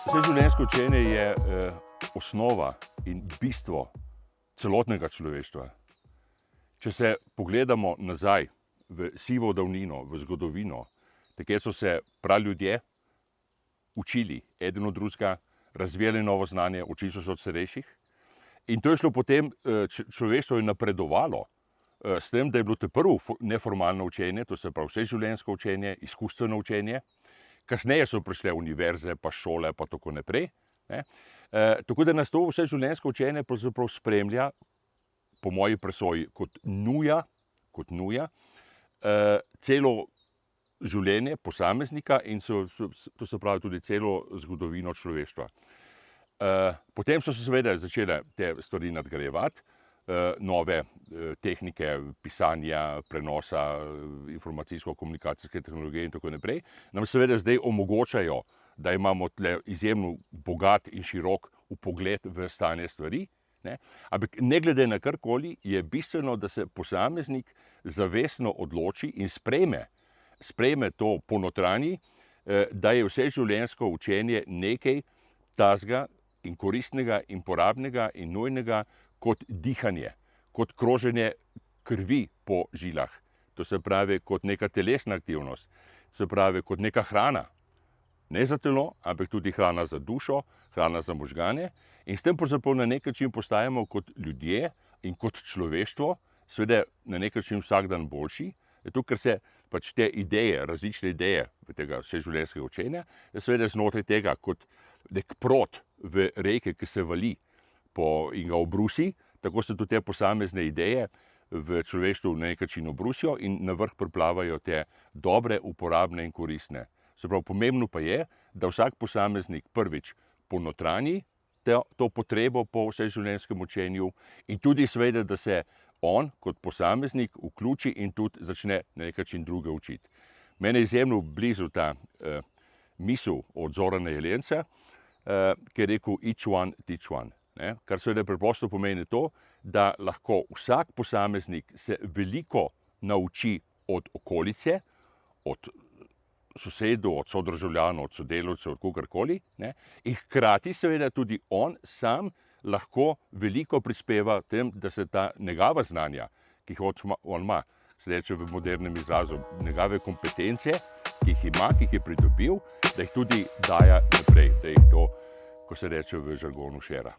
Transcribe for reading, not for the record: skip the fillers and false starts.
Vseživljenjsko učenje je osnova in bistvo celotnega človeštva. Če se pogledamo nazaj v sivo davnino, v zgodovino, takrat so se praljudje učili eden od drugega, razvijali novo znanje, učili so se od starejših. In to je šlo potem, človeštvo je napredovalo s tem, da je bilo to prvo neformalno učenje, to se pravi vseživljenjsko učenje, izkustveno učenje. Kasneje so prišle univerze, pa šole, pa tako naprej. Tako da nas to vseživljenjsko učenje pravzaprav spremlja, po moji presoji, kot nuja, celo življenje posameznika in to se pravi tudi celo zgodovino človeštva. Potem so se seveda začele te stvari nadgrajevati, nove tehnike pisanja, prenosa, informacijsko-komunikacijske tehnologije in tako naprej, nam seveda zdaj omogočajo, da imamo tle izjemno bogat in širok vpogled v stanje stvari. Ampak ne glede na karkoli, je bistveno, da se posameznik zavestno odloči in sprejme to ponotranji, da je vseživljenjsko učenje nekaj takega in koristnega in porabnega in nujnega kot dihanje, kot kroženje krvi po žilah. To se pravi kot neka telesna aktivnost, se pravi kot neka hrana. Ne za telo, ampak tudi hrana za dušo, hrana za možgane. In s tem pravzaprav na nek način postajamo kot ljudje in kot človeštvo, seveda na nek način vsak dan boljši, zato ker se pač te ideje, različne ideje tega vseživljenjskega učenja, seveda znotraj tega kot nek prod v reke, ki se vali in ga obrusi, tako se tudi te posamezne ideje v človeštvu na nek način obrusijo in na vrh priplavajo te dobre, uporabne in koristne. Se pravi, pomembno pa je, da vsak posameznik prvič ponotranji to potrebo po vseživljenjskem učenju in tudi seveda, da se on kot posameznik vključi in tudi začne na nek način druge učiti. Mene je izjemno blizu ta misel od Zorana Jelenca, ki je rekel each one, teach one. Kar seveda preprosto pomeni to, da lahko vsak posameznik se veliko nauči od okolice, od sosedov, od sodržavljanov, od sodelavcev, od kogarkoli, in hkrati seveda tudi on sam lahko veliko prispeva tem, da se ta njegova znanja, ki jih on ima, se reče v modernem izrazu, njegove kompetence, ki jih ima, ki jih je pridobil, da jih tudi daje naprej, da jih to, ko se reče v žargonu, šera.